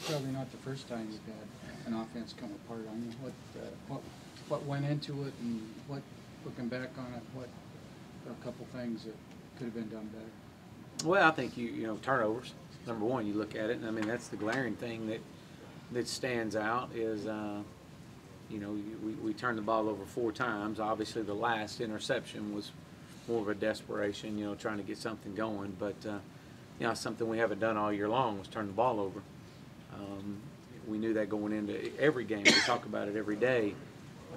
probably not the first time you've had an offense come apart on you. What went into it, and what, looking back on it, what are a couple things that could have been done better? Well, I think you know, turnovers. Number one, you look at it, and I mean that's the glaring thing that stands out is you know, we turned the ball over 4 times. Obviously, the last interception was more of a desperation, you know, trying to get something going. But you know, something we haven't done all year long was turn the ball over. We knew that going into every game. We talk about it every day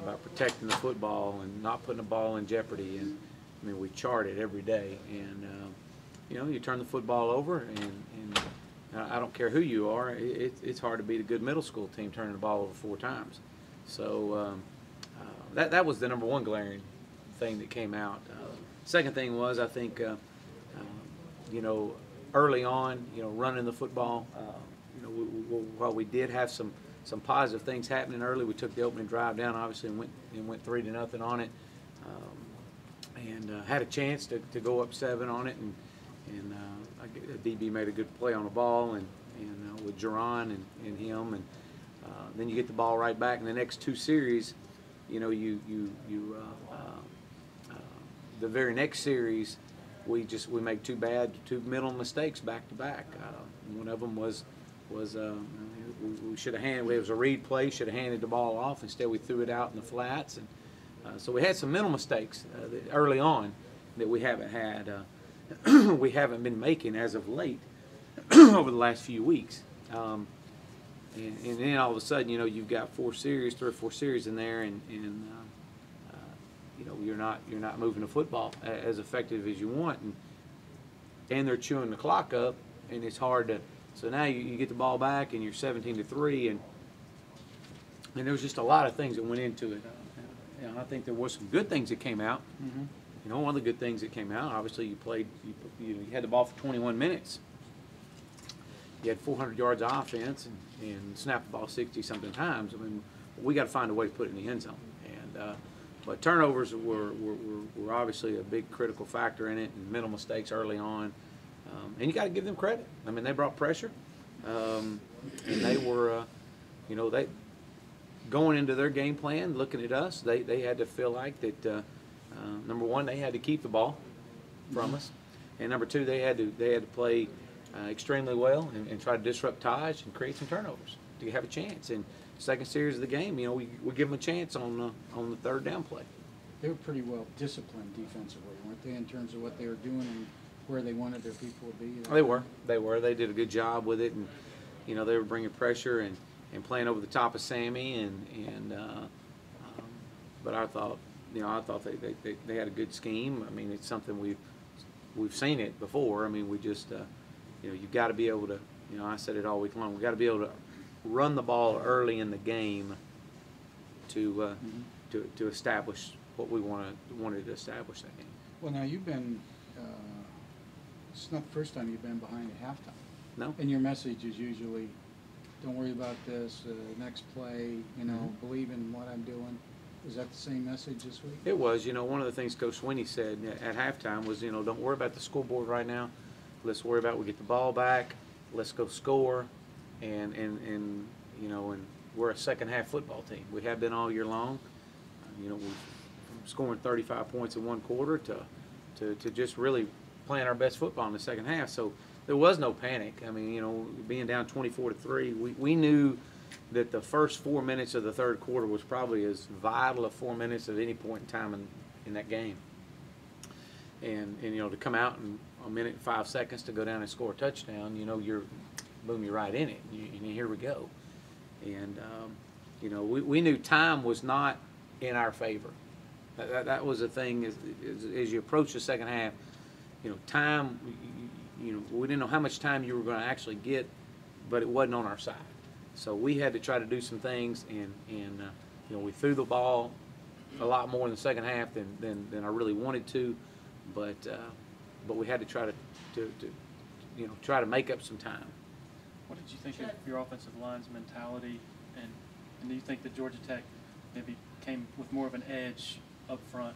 about protecting the football and not putting the ball in jeopardy. And I mean, we chart it every day. And you know, you turn the football over, and I don't care who you are. It's hard to beat a good middle school team turning the ball over 4 times. So that was the number one glaring thing that came out. Second thing was, I think, you know, early on, you know, running the football. You know, while we did have some positive things happening early, we took the opening drive down, obviously, and went 3-0 on it, and had a chance to go up 7 on it, and DB made a good play on the ball, and with Jerron and him, and then you get the ball right back in the next 2 series. You know, the very next series, we make 2 middle mistakes back to back. One of them was we should have handed. It was a read play. Should have handed the ball off. Instead, we threw it out in the flats, and so we had some mental mistakes early on that we haven't had. We haven't been making as of late over the last few weeks. And then all of a sudden, you know, you've got 3 or 4 series in there, and you know, you're not moving the football as effective as you want, and they're chewing the clock up, and it's hard to. So now you get the ball back, and you're 17-3, and there was just a lot of things that went into it. You know, I think there was some good things that came out. Mm-hmm. You know, one of the good things that came out, obviously, you had the ball for 21 minutes. You had 400 yards of offense and snapped the ball 60-something times. I mean, we got to find a way to put it in the end zone. And but turnovers were obviously a big critical factor in it, and mental mistakes early on. And you got to give them credit. I mean, they brought pressure, and they were, you know, they going into their game plan, looking at us, they had to feel like that. Number one, they had to keep the ball from us, and number two, they had to play extremely well and try to disrupt ties and create some turnovers to have a chance. And second series of the game, you know, we give them a chance on the 3rd down play. They were pretty well disciplined defensively, weren't they, in terms of what they were doing and where they wanted their people to be? They were. They did a good job with it, and you know, they were bringing pressure and playing over the top of Sammy, but I thought they had a good scheme. I mean, it's something we've seen it before. I mean, we just you know, you've got to be able to, you know, I said it all week long, we've got to be able to run the ball early in the game to establish what we wanted to establish that game. Well, now you've been, it's not the first time you've been behind at halftime. No. And your message is usually, don't worry about this, next play, you know, believe in what I'm doing. Is that the same message this week? It was. You know, one of the things Coach Sweeney said at halftime was, you know, don't worry about the scoreboard right now. Let's worry about we get the ball back. Let's go score, and you know, and we're a second-half football team. We have been all year long. You know, we've scoring 35 points in 1 quarter to just really playing our best football in the second half. So there was no panic. I mean, you know, being down 24-3, we knew that the first 4 minutes of the 3rd quarter was probably as vital a 4 minutes at any point in time in that game. And you know, to come out in 1 minute and 5 seconds to go down and score a touchdown, you know, you're right in it. And here we go. And you know, we knew time was not in our favor. That was the thing as you approach the second half. You know, time. You know, we didn't know how much time you were going to actually get, but it wasn't on our side. So we had to try to do some things, and you know, we threw the ball a lot more in the second half than I really wanted to, but we had to try to you know, try to make up some time. What did you think of your offensive line's mentality, and do you think that Georgia Tech maybe came with more of an edge up front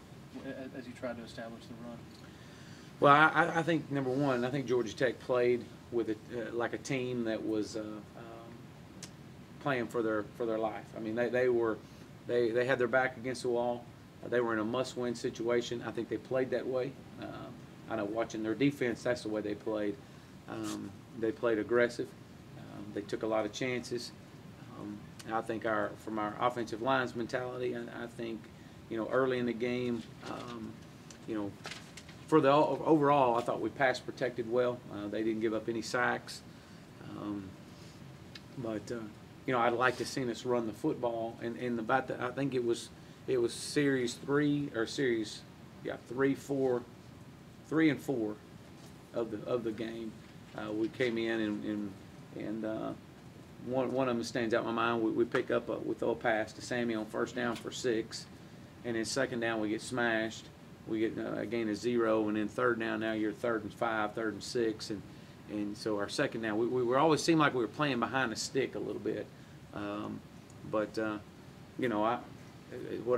as you tried to establish the run? Well, I think, number one, I think Georgia Tech played with like a team that was playing for their life. I mean, they had their back against the wall. They were in a must-win situation. I think they played that way. I know watching their defense, that's the way they played. They played aggressive. They took a lot of chances. I think from our offensive line's mentality, I think, early in the game, for the overall, I thought we pass protected well. They didn't give up any sacks. But I'd like to see us run the football. And I think it was series 3 or series, 3, 4, 3 and 4 of the game. We came in and one of them stands out in my mind. We pick up we throw a pass to Sammy on first down for 6, and then second down we get smashed. We get a gain of 0, and then third down now you're 3rd and 5, 3rd and 6, and so our second down we were always seemed like we were playing behind the stick a little bit. What did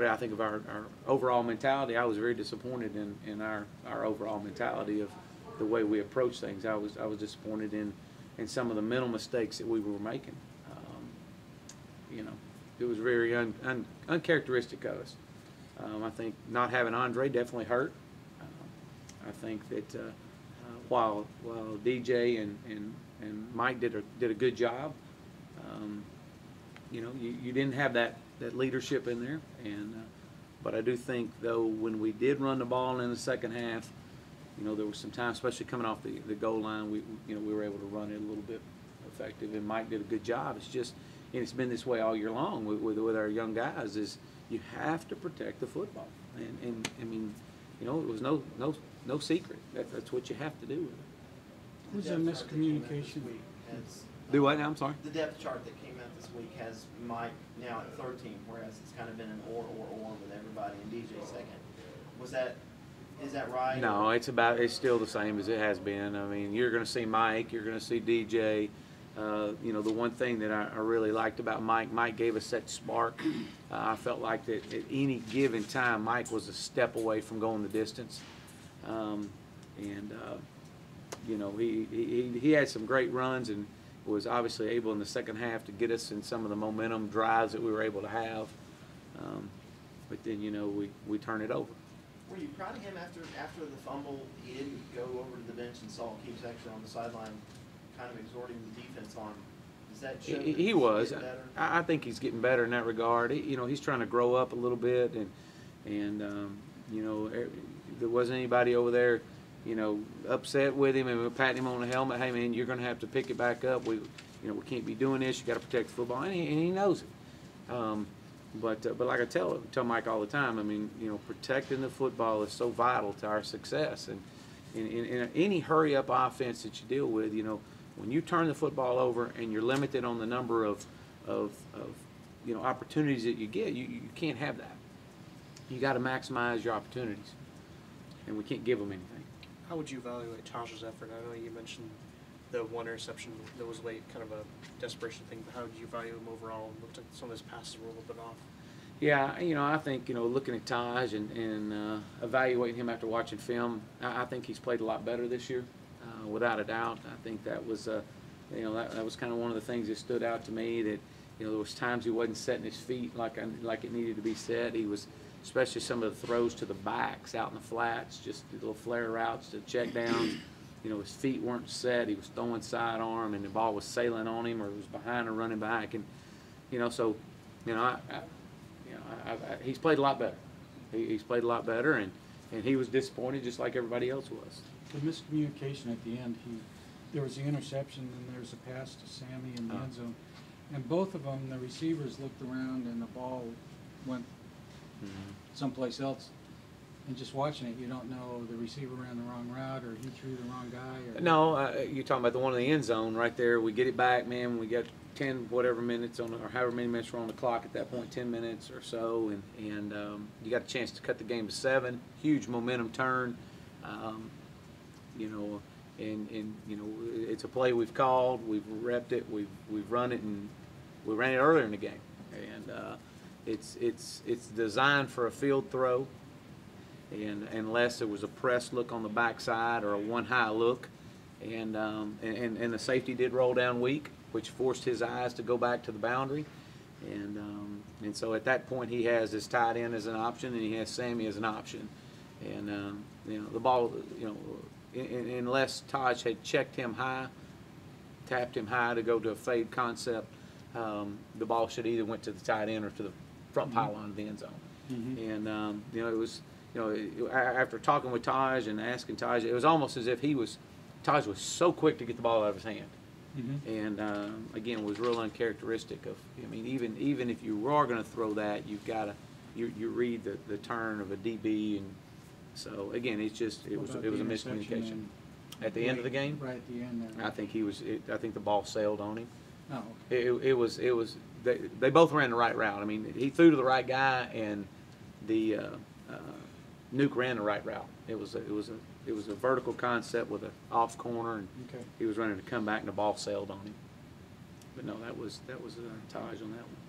I think of our overall mentality? I was very disappointed in our overall mentality of the way we approach things. I was disappointed in some of the mental mistakes that we were making. It was very uncharacteristic of us. I think not having Andre definitely hurt. I think that while DJ and Mike did a good job, you didn't have that leadership in there. But I do think though when we did run the ball in the second half, there was some time, especially coming off the goal line, we were able to run it a little bit effective, and Mike did a good job. And it's been this way all year long with our young guys. Is you have to protect the football, and I mean, it was no secret. That's what you have to do with it. Who's a miscommunication? Do what now? I'm sorry. The depth chart that came out this week has Mike now at 13, whereas it's kind of been an or with everybody, and DJ second. Is that right? No, it's still the same as it has been. I mean, you're going to see Mike, you're going to see DJ. The one thing that I really liked about Mike gave us that spark. I felt like that at any given time, Mike was a step away from going the distance. He had some great runs and was obviously able in the second half to get us in some of the momentum drives that we were able to have. But then, we turn it over. Were you proud of him after the fumble? He didn't go over to the bench and saw Keeps actually on the sideline kind of exhorting the defense on. Does that show that he was. Better? I think he's getting better in that regard. He's trying to grow up a little bit, and there wasn't anybody over there, upset with him and patting him on the helmet. Hey man, you're going to have to pick it back up. We can't be doing this. You got to protect the football, and he knows it. But like I tell Mike all the time, I mean, protecting the football is so vital to our success. And in any hurry-up offense that you deal with, when you turn the football over and you're limited on the number of opportunities that you get, you can't have that. You got to maximize your opportunities, and we can't give them anything. How would you evaluate Taj's effort? I know you mentioned the one interception that was late, kind of a desperation thing, but how did you value him overall? It looked like some of his passes were a little bit off. Yeah, I think, looking at Taj and evaluating him after watching film, I think he's played a lot better this year, without a doubt. I think that was, that was kind of one of the things that stood out to me, that, there was times he wasn't setting his feet like it needed to be set. He was, especially some of the throws to the backs out in the flats, just little flare routes to check downs. His feet weren't set. He was throwing sidearm, and the ball was sailing on him, or it was behind a running back. And he's played a lot better. He's played a lot better, and he was disappointed just like everybody else was. The miscommunication at the end. There was the interception, and there was a pass to Sammy in the end zone, and both of them, the receivers looked around, and the ball went someplace else. And just watching it, you don't know the receiver ran the wrong route or he threw the wrong guy. No, you're talking about the one in the end zone right there. We get it back, man. We got 10 whatever minutes or however many minutes were on the clock at that point, 10 minutes or so, and you got a chance to cut the game to 7. Huge momentum turn. It's a play we've called, we've repped it, we've run it, and we ran it earlier in the game, and it's designed for a field throw. And unless there was a press look on the backside or a one high look, and the safety did roll down weak, which forced his eyes to go back to the boundary. And so at that point, he has his tight end as an option, and he has Sammy as an option. And you know, the ball, you know, unless Taj had checked him high, tapped him high to go to a fade concept, the ball should either went to the tight end or to the front pylon of the end zone. And you know, it was, you know, after talking with Taj and asking Taj, it was almost as if Taj was so quick to get the ball out of his hand. And again, was real uncharacteristic of. I mean, even if you are going to throw that, you've got to you read the turn of a DB, and so again, it was a miscommunication. At the end of the game, right at the end there. I think I think the ball sailed on him. Oh, okay. It was they both ran the right route. I mean, he threw to the right guy, and the Nuke ran the right route. It was a vertical concept with an off corner, and Okay. he was running to come back, and the ball sailed on him. But no, that was Taj on that one.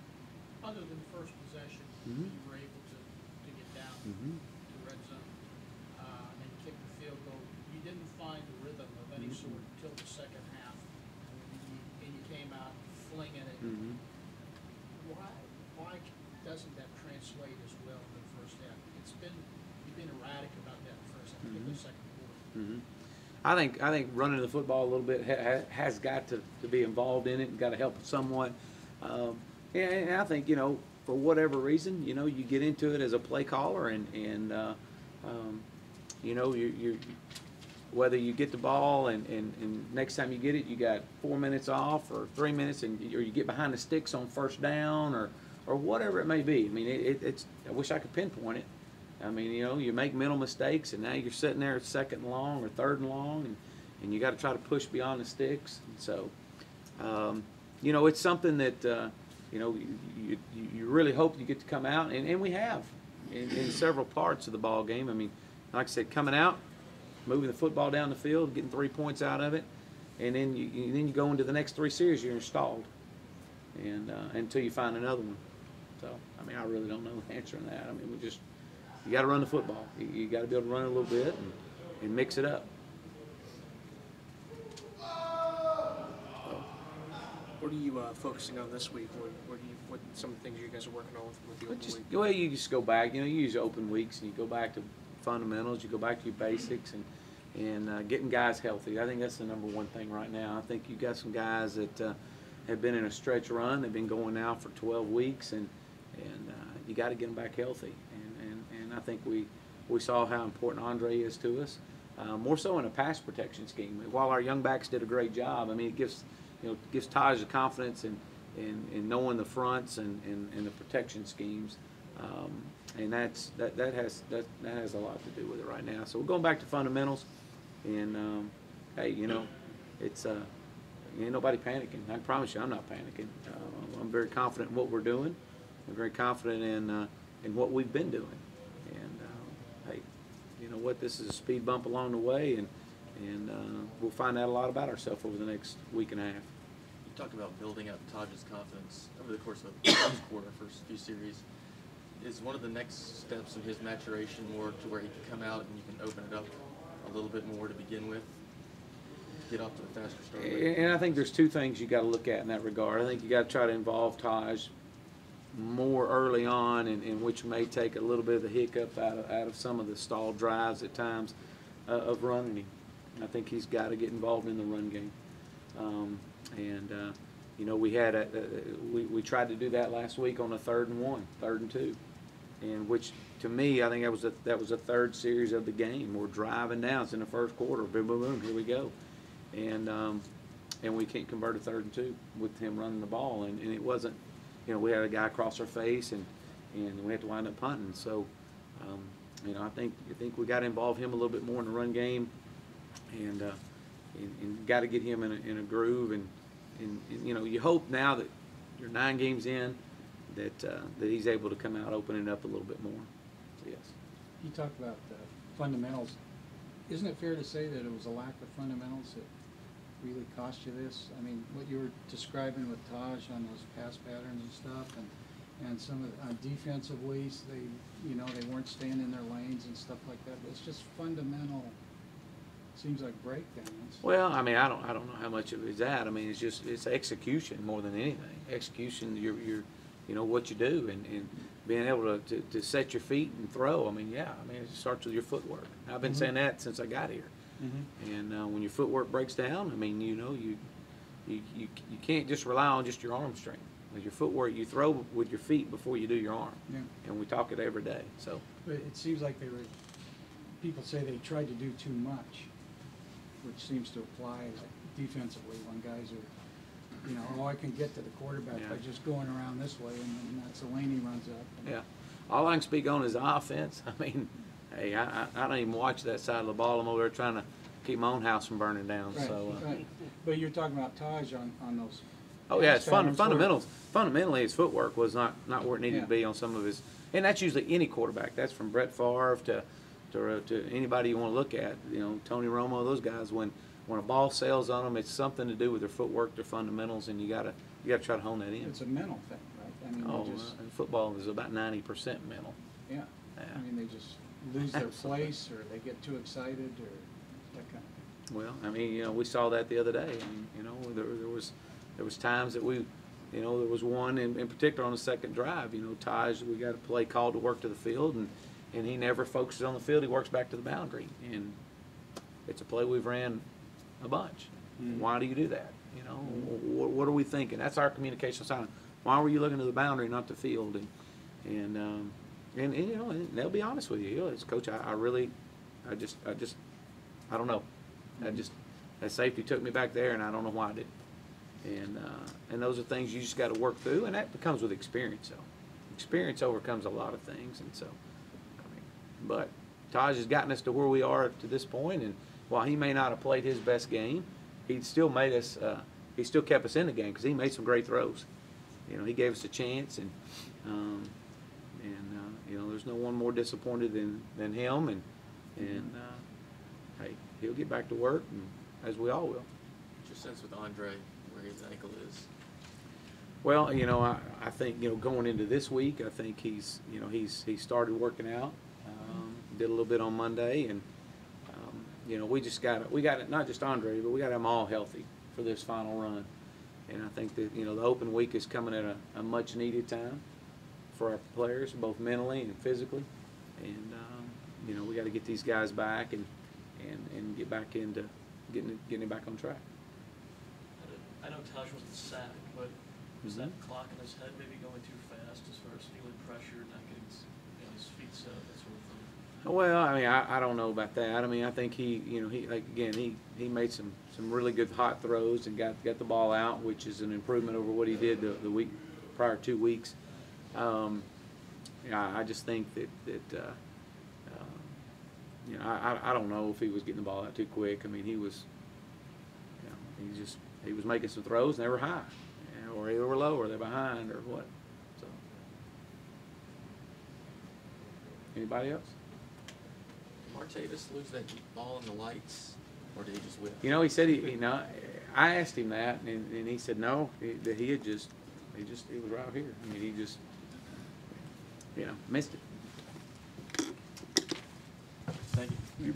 Other than the first possession, Mhm. you were able to get down Mhm. to the red zone, and then kick the field goal. You didn't find a rhythm of any Mhm. sort until the second half, and you came out flinging it. Mhm. Why doesn't that translate as well in the first half? You've been erratic about that in the first half, particularly the second quarter. Mhm. I think running the football a little bit has got to be involved in it and got to help somewhat. And I think, you know, for whatever reason, you know, you get into it as a play caller, and you know, you whether you get the ball and next time you get it, you got 4 minutes off or 3 minutes, or you get behind the sticks on first down or whatever it may be. I mean, it's I wish I could pinpoint it. I mean, you know, you make mental mistakes, and now you're sitting there at second and long or third and long, and you got to try to push beyond the sticks. And so, you know, it's something that, you know, you really hope you get to come out, and we have in several parts of the ball game. I mean, like I said, coming out, moving the football down the field, getting 3 points out of it, and then you go into the next 3 series, you're installed, and until you find another one. So, I mean, I really don't know the answer to that. I mean, you got to run the football. You got to be able to run it a little bit and mix it up. What are you focusing on this week? What some of the things you guys are working on with the open week? Well, you just go back. You know, you use open weeks, and you go back to fundamentals. You go back to your basics, and getting guys healthy. I think that's the number one thing right now. I think you got some guys that have been in a stretch run. They've been going now for 12 weeks, and you got to get them back healthy. And I think we saw how important Andre is to us, more so in a pass protection scheme. While our young backs did a great job, I mean, it gives Taj the confidence in knowing the fronts and the protection schemes, and that has a lot to do with it right now. So we're going back to fundamentals, and hey, you know, it's ain't nobody panicking. I promise you, I'm not panicking. I'm very confident in what we're doing. I'm very confident in what we've been doing. And hey, you know what? This is a speed bump along the way, and we'll find out a lot about ourselves over the next week and a half. You talked about building up Taj's confidence over the course of the first quarter, first few series. Is one of the next steps of his maturation more to where he can come out and you can open it up a little bit more to begin with, get off to a faster start? And I think there's 2 things you got to look at in that regard. I think you got to try to involve Taj more early on, and which may take a little bit of the hiccup out of some of the stalled drives at times of running him. I think he's got to get involved in the run game. You know, we had we tried to do that last week on a 3rd and 1, 3rd and 2, and which to me, I think that was a 3rd series of the game. We're driving down. It's in the first quarter. Boom, boom, boom. Here we go, and we can't convert a 3rd and 2 with him running the ball, and it wasn't. You know, we had a guy across our face, and we had to wind up punting. So, you know, I think we got to involve him a little bit more in the run game, and got to get him in a groove. And you know, you hope now that you're 9 games in that he's able to come out opening it up a little bit more. So, yes. You talked about fundamentals. Isn't it fair to say that it was a lack of fundamentals that really cost you this? I mean, what you were describing with Taj on those pass patterns and stuff, and some of the defensive ways they weren't staying in their lanes and stuff like that. It's just fundamental seems like breakdowns. Well, I mean, I don't know how much of it is that. I mean, it's execution more than anything. Execution, you know what you do, and being able to set your feet and throw. I mean, yeah, I mean, it starts with your footwork. I've been saying that since I got here. And when your footwork breaks down, I mean, you know, you can't just rely on just your arm strength. With your footwork, you throw with your feet before you do your arm. Yeah. And we talk it every day. So. But it seems like people say they tried to do too much, which seems to apply defensively when guys are, you know, oh, I can get to the quarterback by just going around this way, and then that's the lane he runs up. Yeah. All I can speak on is offense. I mean, hey, I don't even watch that side of the ball. I'm over there trying to keep my own house from burning down. Right, So. right. But you're talking about Taj on those. Oh yeah, it's patterns where- fundamentals. Fundamentally, his footwork was not where it needed Yeah. to be on some of his, and that's usually any quarterback. That's from Brett Favre to anybody you want to look at. You know, Tony Romo, those guys. When a ball sails on them, it's something to do with their footwork, their fundamentals, and you gotta try to hone that in. It's a mental thing, right? I mean, Oh, they just, and football is about 90% mental. yeah. Yeah. I mean, they just lose their Absolutely. place, or they get too excited, or that kind of thing. Well, I mean, you know, we saw that the other day. And, you know, there was times that we, you know, there was one in particular on the second drive. You know, Taj, we got a play called to work to the field, and he never focuses on the field. He works back to the boundary, and it's a play we've ran a bunch. Why do you do that? You know, what are we thinking? That's our communication sign. Why were you looking to the boundary, not the field? And you know, and they'll be honest with you. You know, as coach, I don't know. That safety took me back there, and I don't know why I didn't. And those are things you just got to work through, and that comes with experience. So, experience overcomes a lot of things, and so. I mean, but Taj has gotten us to where we are to this point, and while he may not have played his best game, he still made us. He still kept us in the game because he made some great throws. You know, he gave us a chance, and you know, there's no one more disappointed than him, and hey, he'll get back to work, and as we all will. What's your sense with Andre, where his ankle is? Well, you know, I think, you know, going into this week, I think he's started working out. Did a little bit on Monday, and you know, we got it, not just Andre, but we got them all healthy for this final run. And I think that, you know, the open week is coming at a much needed time for our players, both mentally and physically. And you know, we got to get these guys back and get back into getting back on track. I know Taj wasn't sacked, but was that clock in his head maybe going too fast as far as feeling pressure, not getting his feet set up, that sort of thing? Well, I mean, I don't know about that. I mean, I think he made some really good hot throws and got the ball out, which is an improvement over what he did the week prior 2 weeks. Yeah, I just think that you know, I don't know if he was getting the ball out too quick. I mean, he was, you know, he was making some throws and they were high, you know, or they were low, or they're behind, or what. So, anybody else? Martavis lose that ball in the lights, or did he just whip? You know, he said I asked him that, and he said no, that he was right here. I mean, he just, you know, missed it.